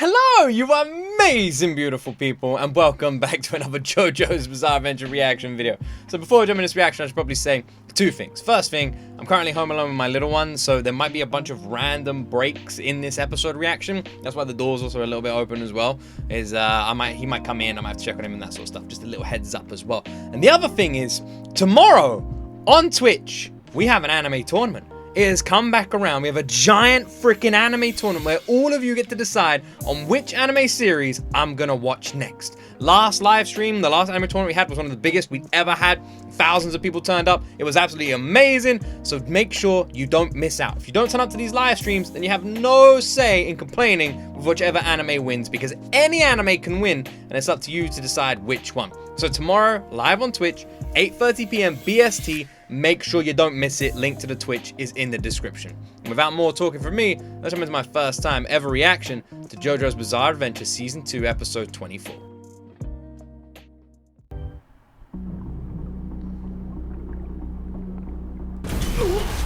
Hello, you amazing, beautiful people, and welcome back to another JoJo's Bizarre Adventure reaction video. So before I jump into this reaction, I should probably say two things. First thing, I'm currently home alone with my little one, so there might be a bunch of random breaks in this episode reaction. That's why the door's also a little bit open as well. He might come in, I might have to check on him and that sort of stuff. Just a little heads up as well. And the other thing is, tomorrow on Twitch, we have an anime tournament. It has come back around. We have a giant freaking anime tournament where all of you get to decide on which anime series I'm gonna watch next. Last live stream, the last anime tournament we had was one of the biggest we've ever had. Thousands of people turned up. It was absolutely amazing. So make sure you don't miss out. If you don't turn up to these live streams, then you have no say in complaining with whichever anime wins, because any anime can win and it's up to you to decide which one. So tomorrow, live on Twitch, 8:30 p.m. BST. Make sure you don't miss it. Link to the Twitch is in the description. And without more talking from me, let's jump into my first time ever reaction to JoJo's Bizarre Adventure Season 2, Episode 24.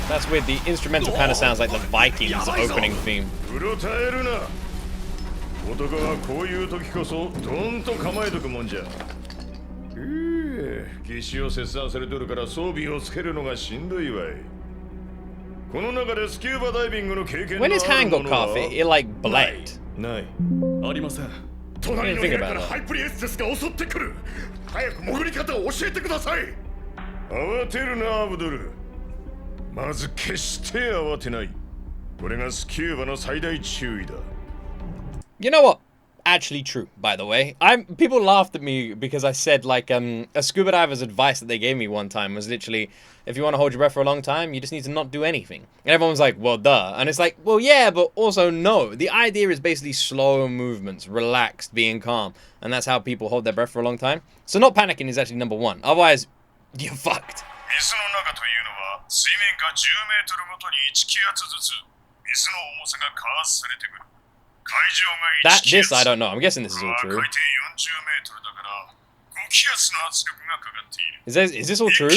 That's weird. The instrumental kind of sounds like the Vikings opening theme. When is hand got car fit? It like bled. I didn't think about that. You know what? Actually true, by the way. People laughed at me because I said like a scuba diver's advice that they gave me one time was literally, if you want to hold your breath for a long time, you just need to not do anything. And everyone was like, well, duh. And it's like, well, yeah, but also no. The idea is basically slow movements, relaxed, being calm. And that's how people hold their breath for a long time. So not panicking is actually number one. Otherwise, you're fucked. This I don't know. I'm guessing this is all true. Is this all true?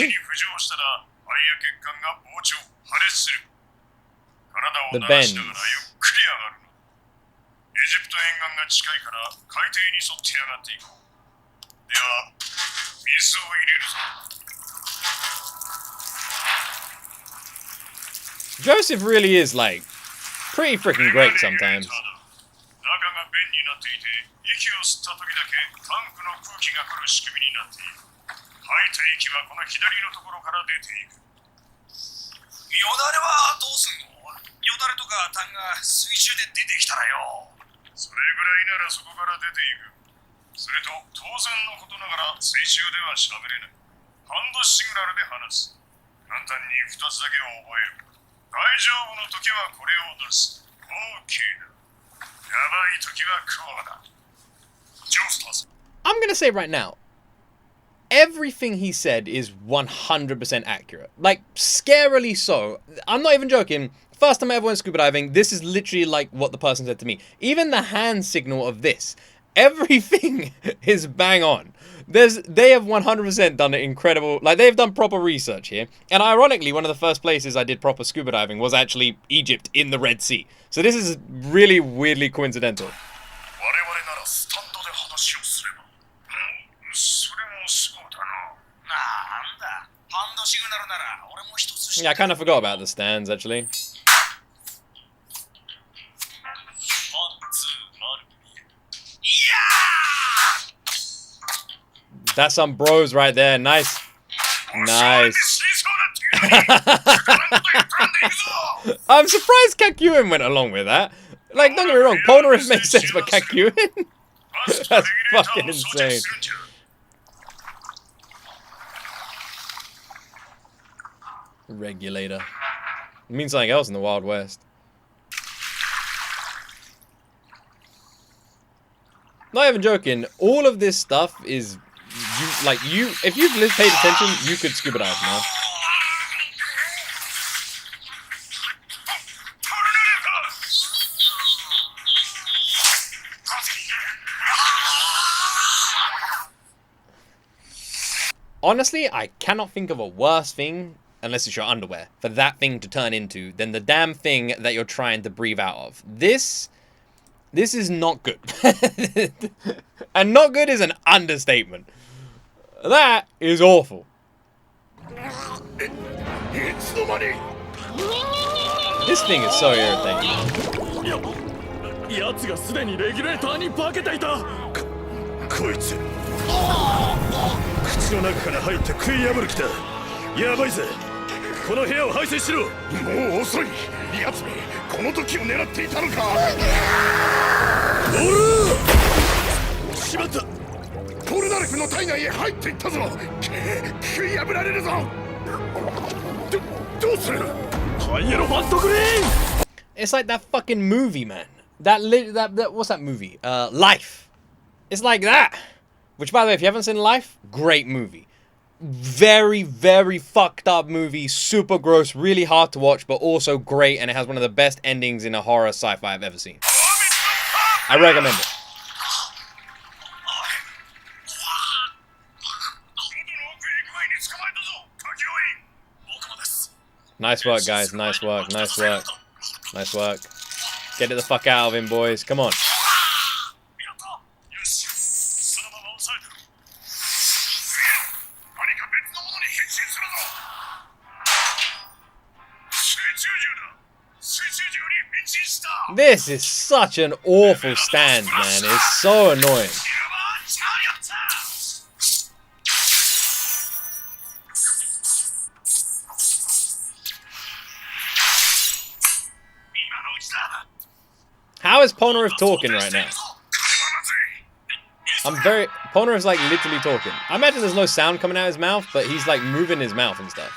The bends. Joseph really is like pretty freaking great sometimes. I'm gonna say right now, everything he said is 100% accurate. Like, scarily so. I'm not even joking. First time I ever went scuba diving, this is literally like what the person said to me. Even the hand signal of this, everything is bang on. They have 100% done an incredible, like they've done proper research here. And ironically, one of the first places I did proper scuba diving was actually Egypt in the Red Sea. So this is really weirdly coincidental. Yeah, I kind of forgot about the stands, actually. That's some bros right there. Nice. Nice. I'm surprised Kakyoin went along with that. Like, don't get me wrong, Polnareff makes sense, but Kakyoin? That's fucking insane. Regulator. It means something else in the Wild West. Not even joking. All of this stuff is, if you've paid attention, you could scuba dive now. Honestly, I cannot think of a worse thing, unless it's your underwear, for that thing to turn into than the damn thing that you're trying to breathe out of. This This is not good. And not good is an understatement. That is awful. This thing is so irritating. It's like that fucking movie, man. That what's that movie? Life. It's like that. Which, by the way, if you haven't seen Life, great movie. Very, very fucked up movie. Super gross, really hard to watch, but also great, and it has one of the best endings in a horror sci-fi I've ever seen. I recommend it. Nice work, guys. Nice work. Nice work. Nice work. Get it the fuck out of him, boys. Come on. This is such an awful stand, man. It's so annoying. How is Polnareff talking right now? Polnareff's like literally talking. I imagine there's no sound coming out of his mouth, but he's like moving his mouth and stuff.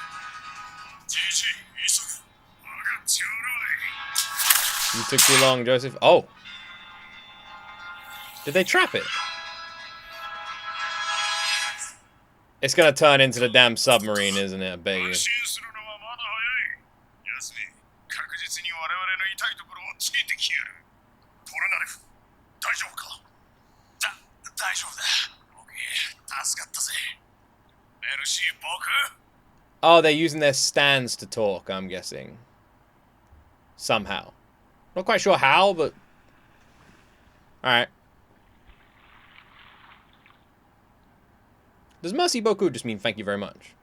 You took too long, Joseph. Oh. Did they trap it? It's gonna turn into the damn submarine, isn't it? I bet you. Oh, they're using their stands to talk, I'm guessing. Somehow. Not quite sure how, but... Alright. Does merci beaucoup just mean thank you very much?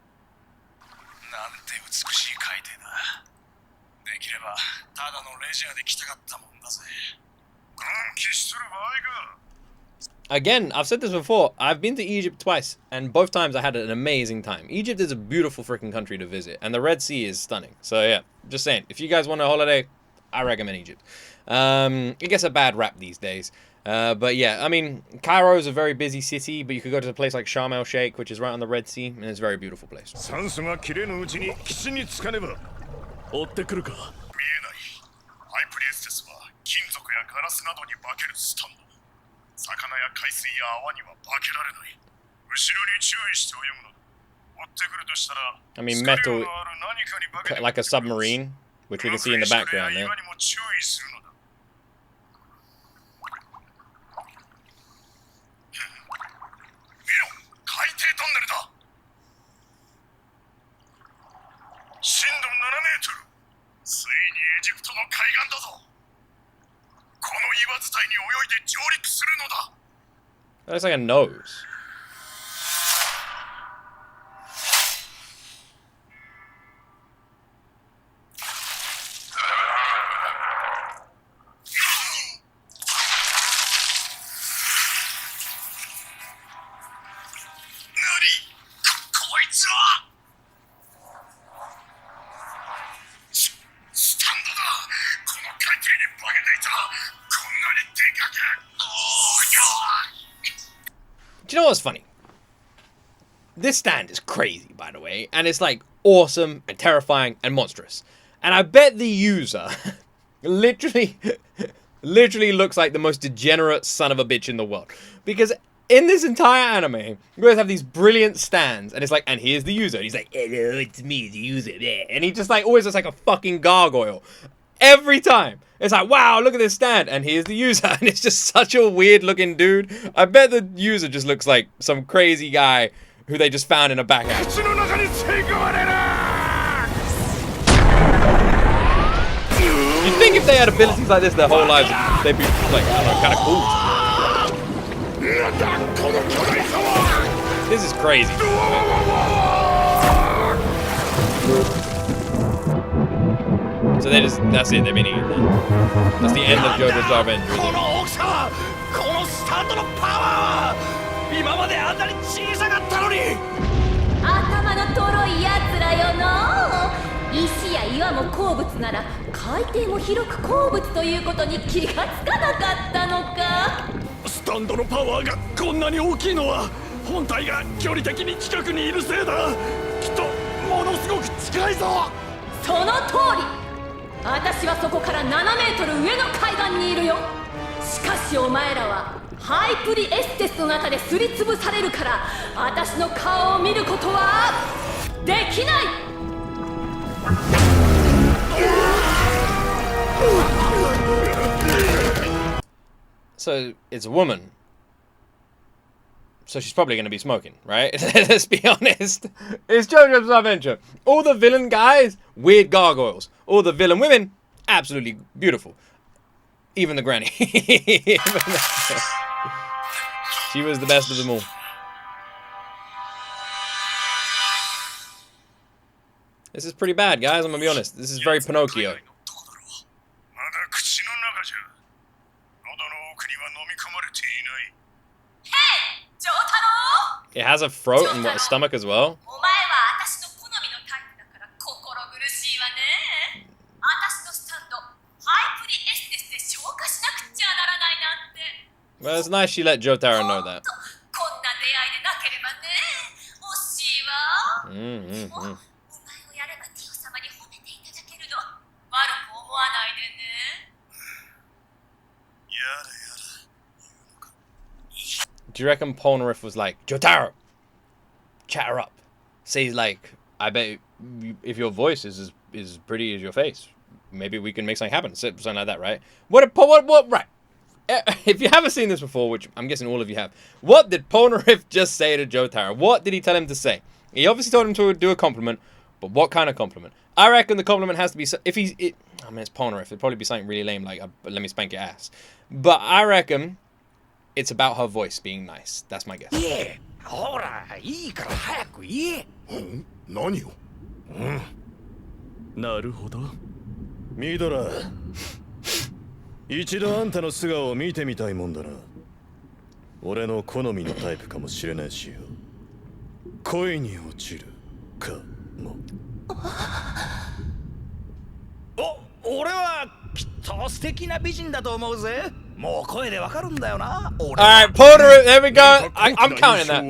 Again, I've said this before, I've been to Egypt twice, and both times I had an amazing time. Egypt is a beautiful freaking country to visit, and the Red Sea is stunning. So yeah, just saying, if you guys want a holiday, I recommend Egypt. It gets a bad rap these days. But yeah, I mean, Cairo is a very busy city, but you could go to a place like Sharm el-Sheikh, which is right on the Red Sea, and it's a very beautiful place. I mean, metal, like a submarine, which we can see in the background there. That looks like a nose. Do you know what's funny? This stand is crazy, by the way, and it's like awesome and terrifying and monstrous. And I bet the user literally looks like the most degenerate son of a bitch in the world. Because in this entire anime, you guys have these brilliant stands, and it's like, and here's the user. And he's like, hello, it's me, the user. And he just like always looks like a fucking gargoyle. Every time. It's like, wow, look at this stand. And here's the user. And it's just such a weird looking dude. I bet the user just looks like some crazy guy who they just found in a back alley. You'd think if if they had abilities like this their whole lives, they'd be like, I don't know, kind of cool. This is crazy. So they just, that's it, they've been eating that. That's the end of JoJo's Bizarre Adventure, isn't it? 今まであんなに小さかったのに。頭のとろいやつらよの。石や岩も鉱物なら海底も広く鉱物ということに気がつかなかったのか。スタンドのパワーがこんなに大きいのは本体が距離的に近くにいるせいだ。きっとものすごく近いぞ。その通り。私はそこから7メートル上の海岸にいるよ。しかしお前らはハイプリエステスの中ですりつぶされるから私の顔を見ることはできない。So it's a woman. So she's probably going to be smoking, right? Let's be honest. It's JoJo's Bizarre Adventure. All the villain guys, weird gargoyles. All the villain women, absolutely beautiful. Even the granny. She was the best of them all. This is pretty bad, guys. I'm gonna be honest. This is very Pinocchio. Hey, Jotaro! It has a throat and what, a stomach as well. Well, it's nice she let Jotaro know that. Do you reckon Polnareff was like, Jotaro, chat her up? Say like, I bet if your voice is as pretty as your face, maybe we can make something happen. Something like that, right? What, right. If you haven't seen this before, which I'm guessing all of you have, what did Polnareff just say to Jotaro? What did he tell him to say? He obviously told him to do a compliment, but what kind of compliment? I reckon the compliment has to be, I mean, it's Polnareff. It'd probably be something really lame, like, let me spank your ass. But I reckon it's about her voice being nice. That's my guess. Yeah. ほら、いいから早く言え。何を？なるほど。ミドラ。一度あんたの素顔を見てみたいもんだな。俺の好みのタイプかもしれないしよ。恋に落ちるかも。俺はきっと素敵な美人だと思うぜ。もう声でわかるんだよな。Alright, Polnareff, there we go. I'm counting that.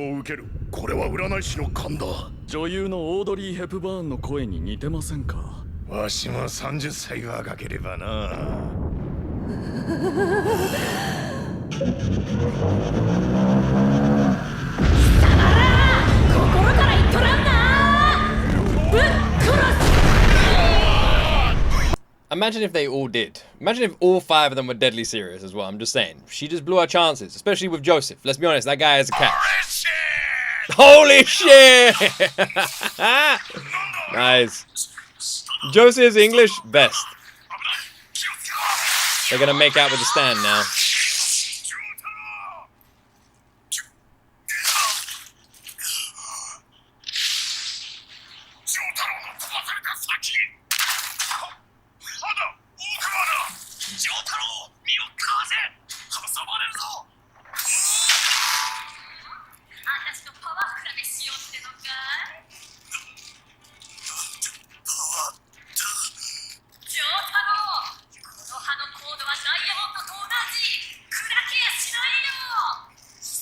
これは占い師の勘だ。女優のオードリー・ヘプバーンの声に似てませんか。わしも30歳若ければな。Imagine if they all did. Imagine if all 5 of them were deadly serious as well. I'm just saying. She just blew her chances, especially with Joseph. Let's be honest, that guy has a catch. Holy shit! Nice. Joseph's English, best. They're gonna make out with the stand now.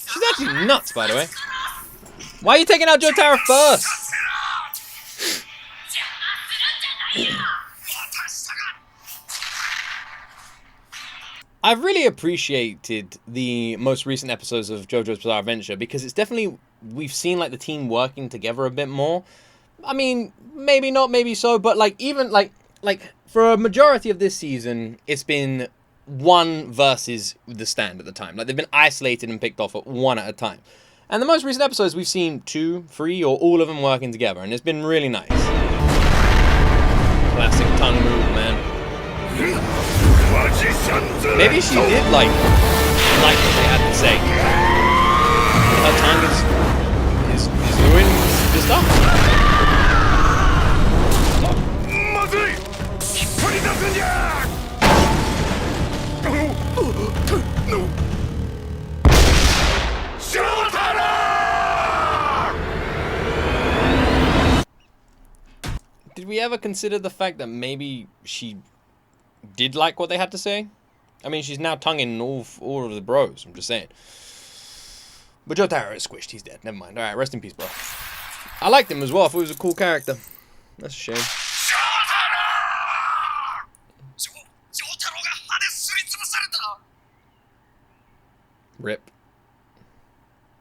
She's actually nuts, by the way. Why are you taking out Jotaro first? I've really appreciated the most recent episodes of JoJo's Bizarre Adventure because it's definitely, we've seen like the team working together a bit more. I mean, maybe not, maybe so, but like even like for a majority of this season, it's been one versus the stand at the time. Like they've been isolated and picked off at one at a time. And the most recent episodes, we've seen 2, 3, or all of them working together, and it's been really nice. Classic tongue move, man. Maybe she did like what they had to say. Her tongue is doing this stuff. Did we ever consider the fact that maybe she did like what they had to say? I mean, she's now tonguing all of the bros. I'm just saying. But Jotaro is squished. He's dead. Never mind. All right, rest in peace, bro. I liked him as well. I thought he was a cool character. That's a shame. Rip.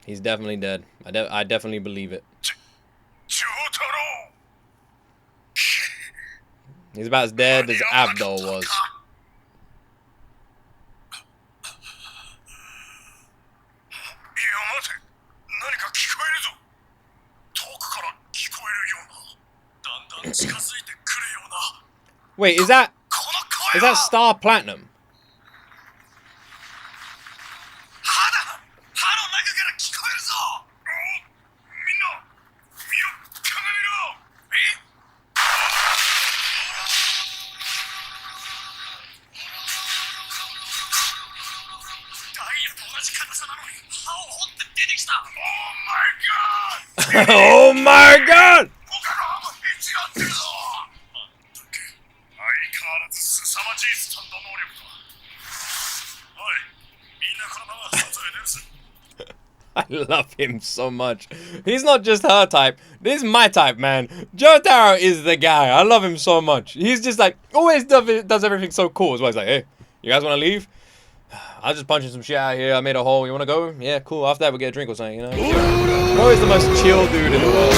He's definitely dead. I definitely believe it. He's about as dead as Abdul was. Wait, is that Star Platinum? Oh my god! I love him so much. He's not just her type. This is my type, man. Jotaro is the guy. I love him so much. He's just like, always does everything so cool. As well, he's like, hey, you guys want to leave? I'll just punch some shit out here. I made a hole. You want to go? Yeah, cool. After that, we'll get a drink or something, you know? Bro is the most chill dude in the world.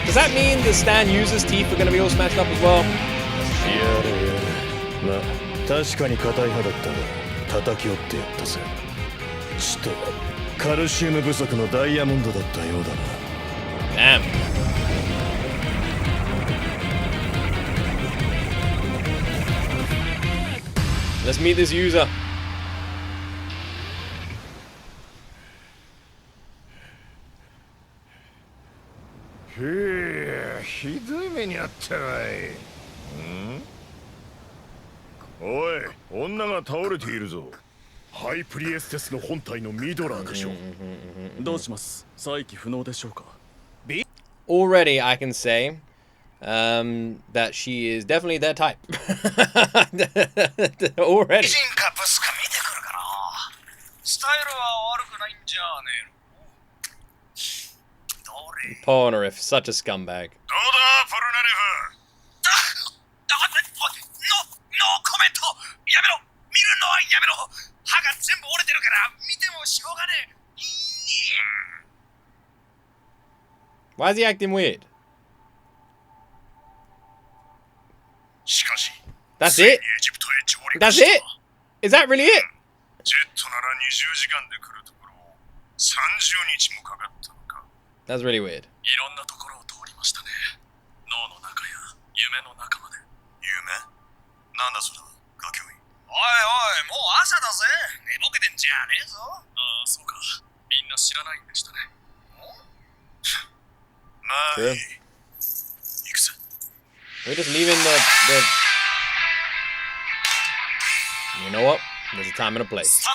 Does that mean the Stan user's teeth are going to be all smashed up as well? Yeah. 確かに硬い歯だったが叩き折ってやったぜ。ちとカルシウム不足のダイヤモンドだったようだな。Damn. Let's meet this user. へえ、ひどい目にあったわい。おい、女が倒れているぞ。ハイプリエステスの本体のミドラーでしょ。どうします？再起不能でしょうか。Already, I can say that she is definitely their type. Already. Polnareff, such a scumbag. Why is he acting weird? That's it? That's it? Is that really it? That's really weird. True. We're just leaving the... You know what? There's a time and a place.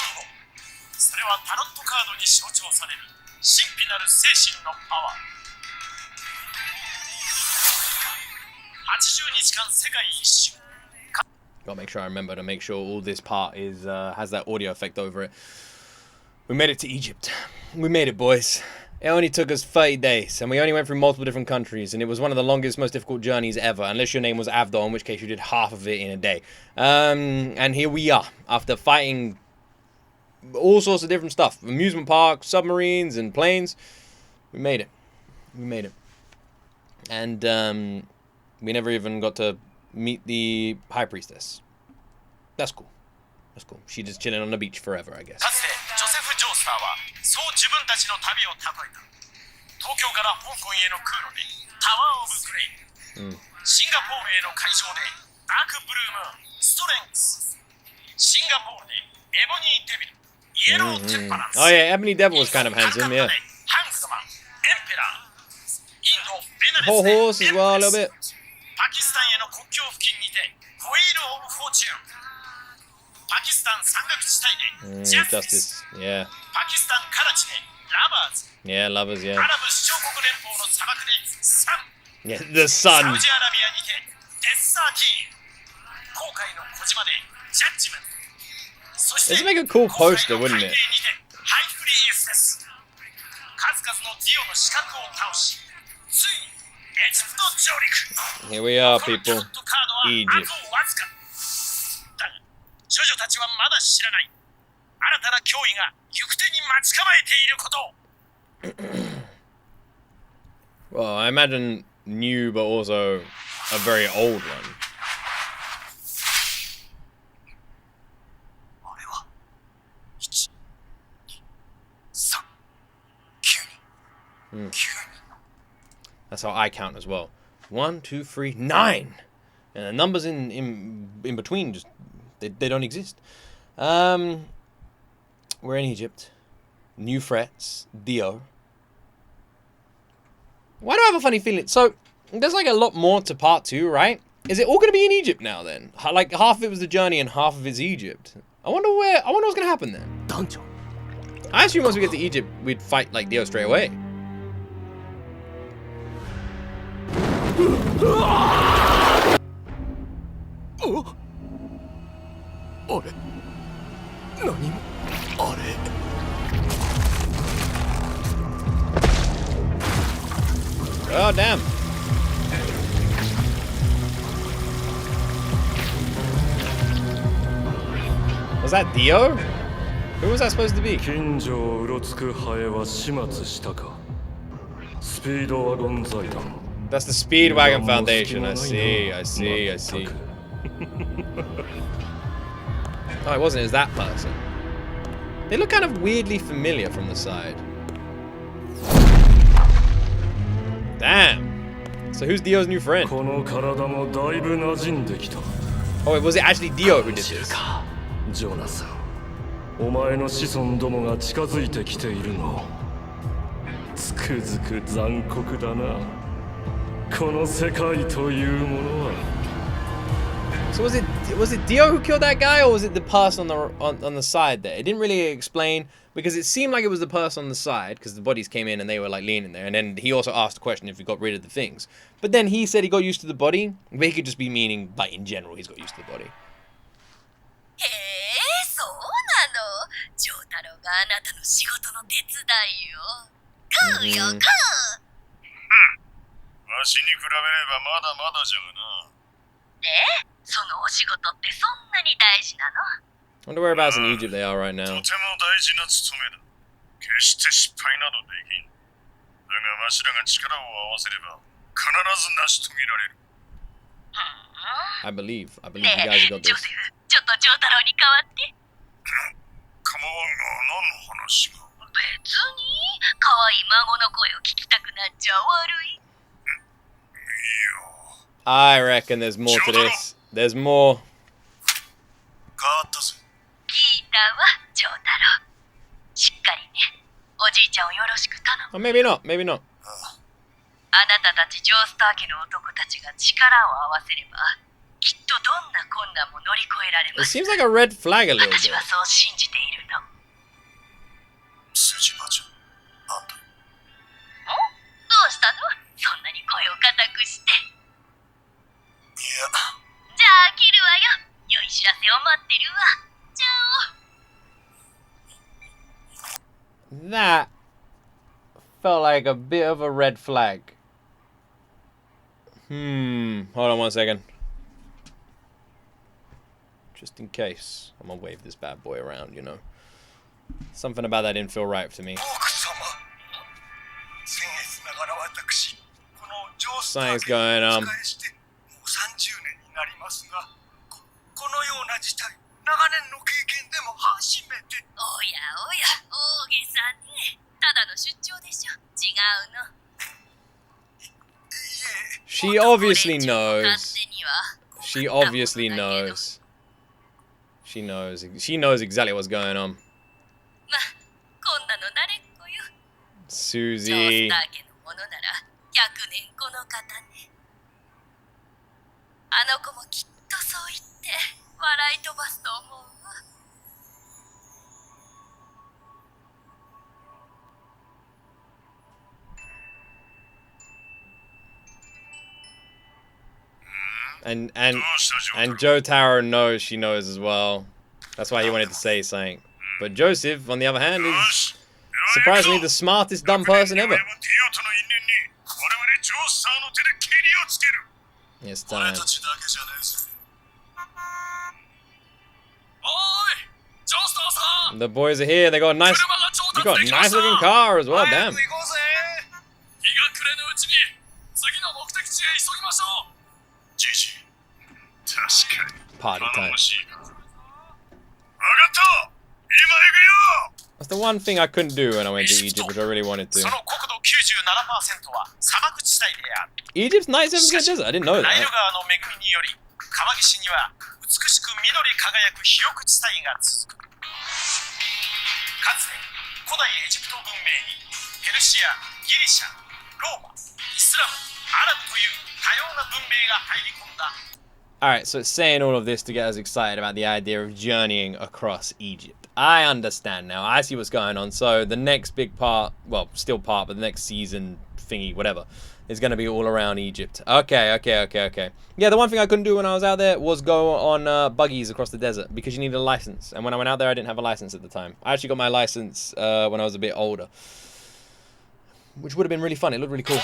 Gotta make sure I remember to make sure all this part is has that audio effect over it. We made it to Egypt. We made it, boys. It only took us 30 days, and we only went through multiple different countries, and it was one of the longest, most difficult journeys ever, unless your name was Avdol, in which case you did half of it in a day. And here we are, after fighting all sorts of different stuff. Amusement parks, submarines, and planes. We made it. We made it. And we never even got to meet the High Priestess. That's cool. That's cool. She's just chilling on the beach forever, I guess. シンガポールへの会場でダークブルームーンストレングス、シンガポールでエボニーデビルイエローテンパランス、 Oh yeah, Ebony Devil was kind of handsome, yeah. ハングマンエンペラー、インドベナ Whole レ horse ス as で well, a little bit. パキスタンへの国境付近にてホイール・オブ・フォーチューン、パキスタン山岳地帯でジャスティス、 Justice, yeah. パキスタンカラチでラバーズ、 Yeah, lovers, yeah. アラブ首長国連邦の砂漠でサン、 Yeah, the サ sun. ウジアラビアにてデッサーティーン、航海の小島でジャッジメント、そして It'd make a cool poster, wouldn't it? ハイフリーエスです。数々のディオの資格を倒し、ついにエジプト上陸。 Here we are, この people. キャットカードは Egypt. あとわずか。だが、ジョジョたちはまだ知らない。新たな脅威が行く手に待ち構えていることを。 Well, I imagine new, but also a very old one. 俺は1、2、3、9人。9人。 That's how I count as well. 1, 2, 3, 9, and the numbers in between just they don't exist. We're in Egypt. New threats. Dio. Why do I have a funny feeling? So there's like a lot more to part 2, right? Is it all going to be in Egypt now then? Like half of it was the journey and half of it's Egypt. I wonder what's going to happen then. I assume once we get to Egypt, we'd fight like Dio straight away. Oh, damn. Was that Dio? Who was that supposed to be? 近所をうろつくハエは始末したか。スピードワゴン財団。 That's the Speedwagon Foundation. I see. Oh, it wasn't. It was that person. They look kind of weirdly familiar from the side. Damn. So who's Dio's new friend? この体もだいぶ馴染んできた。 Oh, was it actually Dio who did this? ジョナサン、お前の子孫どもが近づいてきているの。つくづく残酷だな。この世界というものは。 So was it Dio who killed that guy, or was it the person on the side there? It didn't really explain, because it seemed like it was the person on the side because the bodies came in and they were like leaning there, and then he also asked the question if he got rid of the things. But then he said he got used to the body, but he could just be meaning like in general he's got used to the body. へえ、そうなの。ジョータロがあなたの仕事の手伝いよ。グーよ、グー。わしに比べればまだまだじゃがな。で、そのお仕事ってそんなに大事なの？ I wonder whereabouts in Egypt they are right と now. ても大事な務めだ。決して失敗などできん。だがわしらが力を合わせれば必ず成し遂げられる。I believe you ね guys え、 have got ジョ this. セフ、ちょっとジョータロに代わって。構わんが何の話が。別に、可愛い孫の声を聞きたくなっちゃ悪い。いいよ。 I reckon there's more to this. There's more. 変わったぜ。聞いたわ、ジョータロ。しっかりね。おじいちゃんをよろしく頼む。 Or maybe not. Maybe not. あなたたちジョースター家の男たちが力を合わせれば、きっとどんな困難も乗り越えられ It ます。 seems like a red flag a little 私 bit. はそう信じているの。筋場じゃ。なんだ。どうしたの？そんなに声を固くして。いや。じゃあ切るわよ。良い知らせを待ってるわ。じゃあ。 That felt like a bit of a red flag. Hold on 1 second. Just in case. I'm gonna wave this bad boy around, you know. Something about that didn't feel right to me. 奥様。僭越ながら私、このジョースター Something's going 家 on. に仕えしてもう30年になりますが、このような事態、長年の経験でも初めて。おやおや、大げさね。ただの出張でしょ。違うの。いえ。She She obviously knows. She obviously knows. She knows. She knows exactly what's going on. Susie. And Jotaro knows she knows as well. That's why he wanted to say something. But Joseph, on the other hand, is surprisingly the smartest dumb person ever. It's time. The boys are here. They got a nice. You got a nice looking car as well. Damn. Party time. That's the one thing I couldn't do when I went to Egypt, which I really wanted to. Egypt's 97% desert. I didn't know that. Alright, so it's saying all of this to get us excited about the idea of journeying across Egypt. I understand now. I see what's going on. So the next big part, well, still part, but the next season thingy, whatever, is going to be all around Egypt. Okay. Yeah, the one thing I couldn't do when I was out there was go on buggies across the desert because you need a license. And when I went out there, I didn't have a license at the time. I actually got my license when I was a bit older, which would have been really fun. It looked really cool.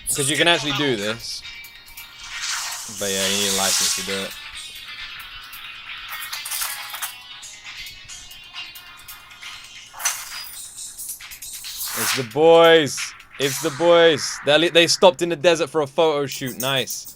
Because you can actually do this. But yeah, you need a license to do it. It's the boys. It's the boys. They stopped in the desert for a photo shoot. Nice.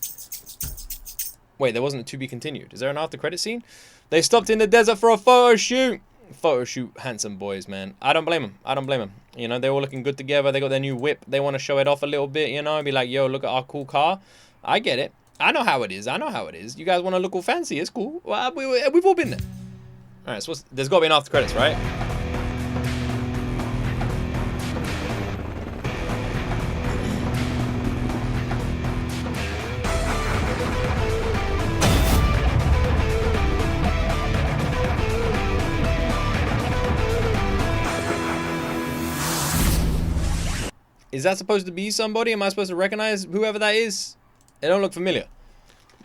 Wait, there wasn't a to be continued. Is there an after credit scene? They stopped in the desert for a photo shoot. Photo shoot, handsome boys, man. I don't blame them. I don't blame them. You know, they're all looking good together. They got their new whip. They want to show it off a little bit, you know, and be like, yo, look at our cool car. I get it. I know how it is. I know how it is. You guys want to look all fancy. It's cool. Well, we've all been there. All right, so there's got to be an after credits, right? Is that supposed to be somebody? Am I supposed to recognize whoever that is? They don't look familiar.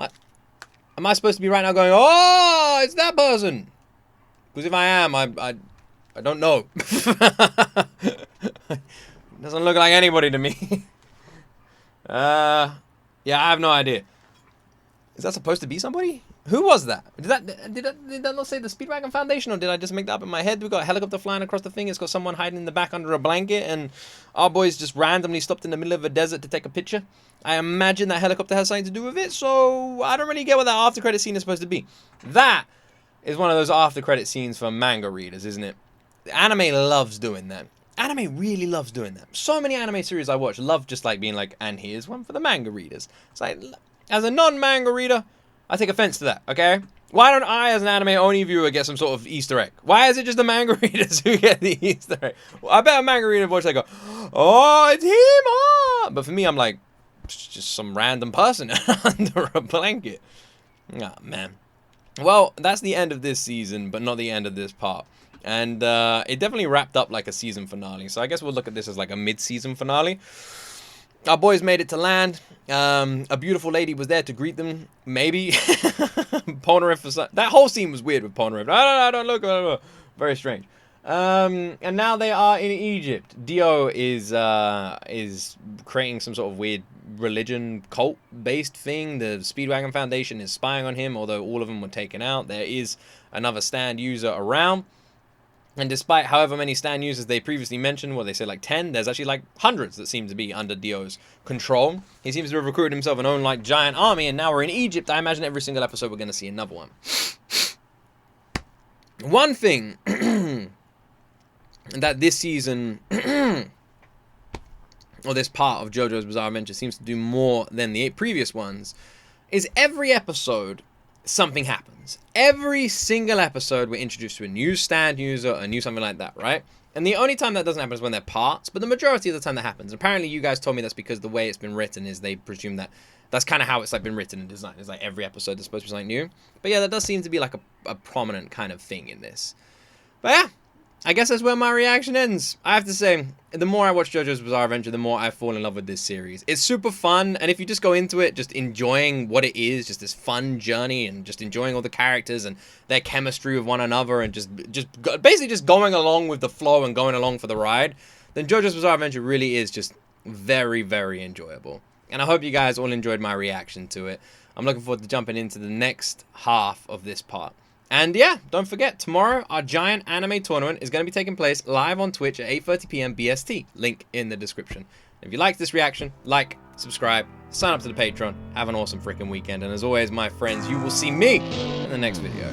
Am I supposed to be right now going, oh, it's that person? Because if I am, I don't know. Doesn't look like anybody to me. Yeah, I have no idea. Is that supposed to be somebody? Who was that? Did that not say the Speedwagon Foundation, or did I just make that up in my head? We got a helicopter flying across the thing. It's got someone hiding in the back under a blanket, and our boys just randomly stopped in the middle of a desert to take a picture. I imagine that helicopter has something to do with it, so I don't really get what that after credit scene is supposed to be. That is one of those after credit scenes for manga readers, isn't it? Anime loves doing that. Anime really loves doing that. So many anime series I watch love just like being like, and here's one for the manga readers. It's like, as a non-manga reader, I take offense to that, okay? Why don't I, as an anime-only viewer, get some sort of Easter egg? Why is it just the manga readers who get the Easter egg? Well, I bet a manga reader watch, they go, oh, it's him, oh! But for me, I'm like, it's just some random person under a blanket. Oh, man. Well, that's the end of this season, but not the end of this part. And it definitely wrapped up like a season finale. So I guess we'll look at this as like a mid-season finale. Our boys made it to land. A beautiful lady was there to greet them. Maybe. Polnareff for some... That whole scene was weird with Polnareff. I don't look. Very strange. And now they are in Egypt. Dio is creating some sort of weird religion cult-based thing. The Speedwagon Foundation is spying on him, although all of them were taken out. There is another stand user around. And despite however many stand users they previously mentioned, well, they say like 10, there's actually like hundreds that seem to be under Dio's control. He seems to have recruited himself an own like giant army, and now we're in Egypt. I imagine every single episode we're going to see another one. One thing that this season, or this part of JoJo's Bizarre Adventure, seems to do more than the previous ones, is every episode something happens. Every single episode we're introduced to a new stand user, a new something like that, right? And the only time that doesn't happen is when they're parts, but the majority of the time that happens. Apparently you guys told me that's because the way it's been written is they presume that that's kind of how it's like been written and designed. It's like every episode is supposed to be something new. But yeah, that does seem to be like a prominent kind of thing in this. But yeah, I guess that's where my reaction ends. I have to say, the more I watch JoJo's Bizarre Adventure, the more I fall in love with this series. It's super fun, and if you just go into it just enjoying what it is, just this fun journey, and just enjoying all the characters and their chemistry with one another, and basically just going along with the flow and going along for the ride, then JoJo's Bizarre Adventure really is just very, very enjoyable. And I hope you guys all enjoyed my reaction to it. I'm looking forward to jumping into the next half of this part. And yeah, don't forget, tomorrow our giant anime tournament is going to be taking place live on Twitch at 8:30 p.m. BST. Link in the description. If you liked this reaction, like, subscribe, sign up to the Patreon. Have an awesome freaking weekend. And as always, my friends, you will see me in the next video.